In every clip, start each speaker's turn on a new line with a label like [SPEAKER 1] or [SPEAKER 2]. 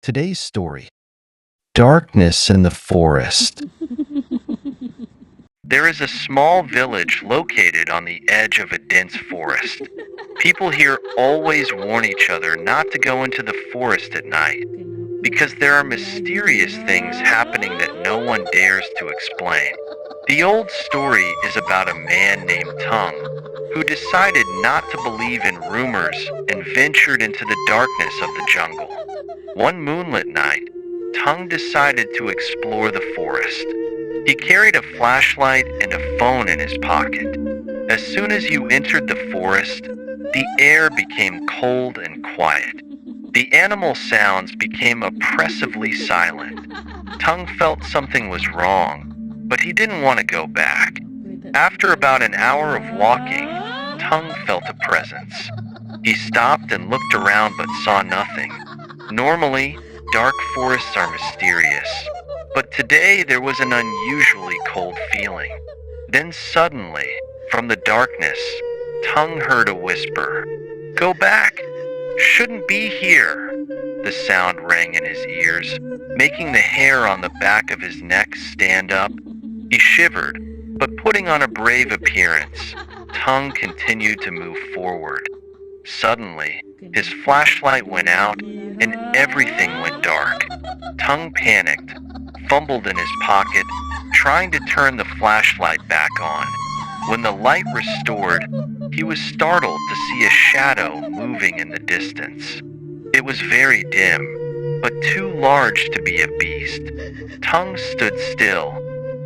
[SPEAKER 1] Today's story: Darkness in the Forest. There is a small village located on the edge of a dense forest. People here always warn each other not to go into the forest at night because there are mysterious things happening that no one dares to explain. The old story is about a man named Tung who decided not to believe in rumors and ventured into the darkness of the jungle. One moonlit night, Tung decided to explore the forest. He carried a flashlight and a phone in his pocket. As soon as you entered the forest, the air became cold and quiet. The animal sounds became oppressively silent. Tung felt something was wrong, but he didn't want to go back. After about an hour of walking, Tung felt a presence. He stopped and looked around but saw nothing. Normally, dark forests are mysterious, but today there was an unusually cold feeling. Then suddenly, from the darkness, Tung heard a whisper. "Go back! Shouldn't be here!" The sound rang in his ears, making the hair on the back of his neck stand up. He shivered, but putting on a brave appearance, Tung continued to move forward. Suddenly, his flashlight went out and everything went dark. Tung panicked, fumbled in his pocket, trying to turn the flashlight back on. When the light restored, he was startled to see a shadow moving in the distance. It was very dim, but too large to be a beast. Tung stood still,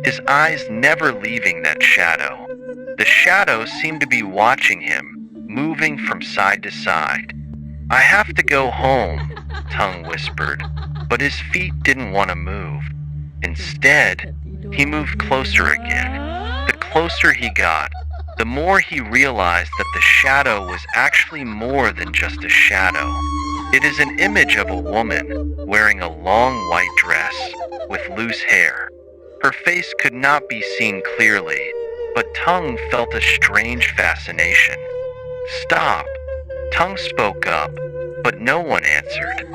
[SPEAKER 1] his eyes never leaving that shadow. The shadow seemed to be watching him, moving from side to side. "I have to go home," Tung whispered, but his feet didn't want to move. Instead, he moved closer again. The closer he got, the more he realized that the shadow was actually more than just a shadow. It is an image of a woman wearing a long white dress with loose hair. Her face could not be seen clearly, but Tung felt a strange fascination. "Stop!" Tung spoke up, but no one answered.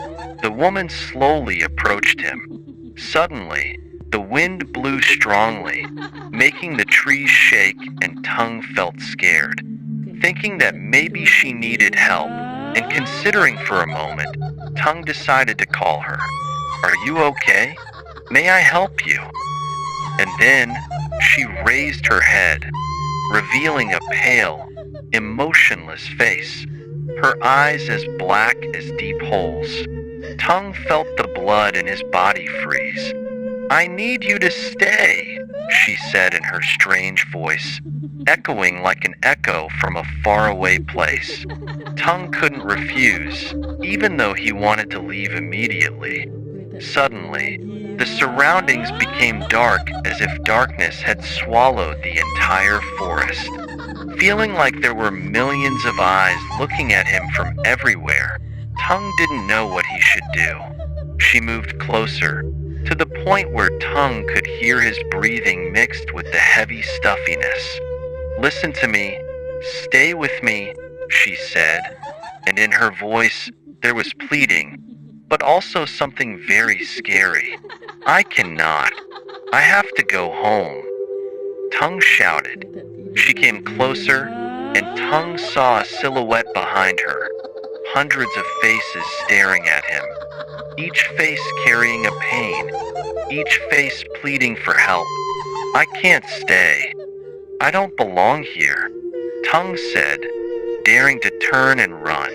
[SPEAKER 1] The woman slowly approached him. Suddenly, the wind blew strongly, making the trees shake, and Tung felt scared. Thinking that maybe she needed help, and considering for a moment, Tung decided to call her. "Are you okay? May I help you?" And then, she raised her head, revealing a pale, emotionless face, her eyes as black as deep holes. Tung felt the blood in his body freeze. "I need you to stay," she said in her strange voice, echoing like an echo from a faraway place. Tung couldn't refuse, even though he wanted to leave immediately. Suddenly, the surroundings became dark as if darkness had swallowed the entire forest. Feeling like there were millions of eyes looking at him from everywhere, Tung didn't know what he should do. She moved closer, to the point where Tung could hear his breathing mixed with the heavy stuffiness. "Listen to me. Stay with me," she said, and in her voice there was pleading, but also something very scary. "I cannot. I have to go home." Tung shouted. She came closer, and Tung saw a silhouette behind her, hundreds of faces staring at him, each face carrying a pain, each face pleading for help. "I can't stay. I don't belong here," Tung said, daring to turn and run.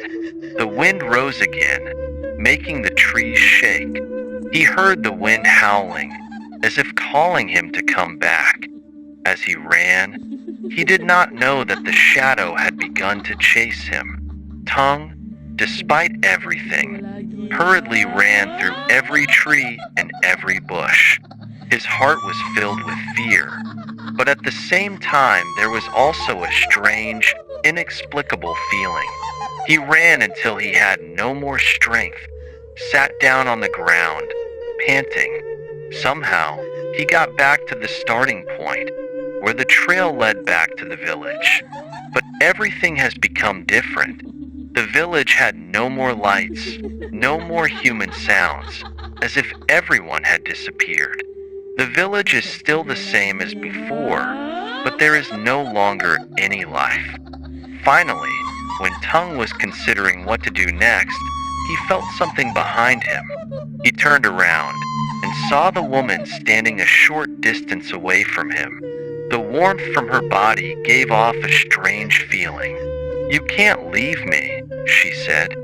[SPEAKER 1] The wind rose again, making the trees shake. He heard the wind howling, as if calling him to come back. As he ran, he did not know that the shadow had begun to chase him. Tung, despite everything, hurriedly ran through every tree and every bush. His heart was filled with fear, but at the same time there was also a strange, inexplicable feeling. He ran until he had no more strength, sat down on the ground, panting. Somehow, he got back to the starting point, where the trail led back to the village. But everything has become different. The village had no more lights, no more human sounds, as if everyone had disappeared. The village is still the same as before, but there is no longer any life. Finally, when Tung was considering what to do next, he felt something behind him. He turned around and saw the woman standing a short distance away from him. The warmth from her body gave off a strange feeling. "You can't leave me," she said.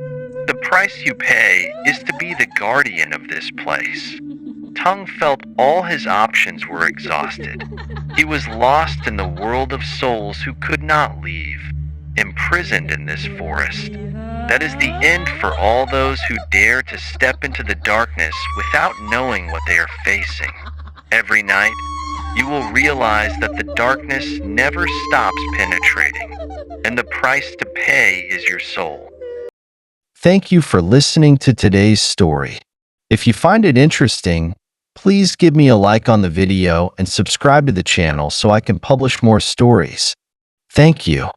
[SPEAKER 1] "The price you pay is to be the guardian of this place." Tung felt all his options were exhausted. He was lost in the world of souls who could not leave, imprisoned in this forest. That is the end for all those who dare to step into the darkness without knowing what they are facing. Every night, you will realize that the darkness never stops penetrating, and the price to pay is your soul. Thank you for listening to today's story. If you find it interesting, please give me a like on the video and subscribe to the channel so I can publish more stories. Thank you.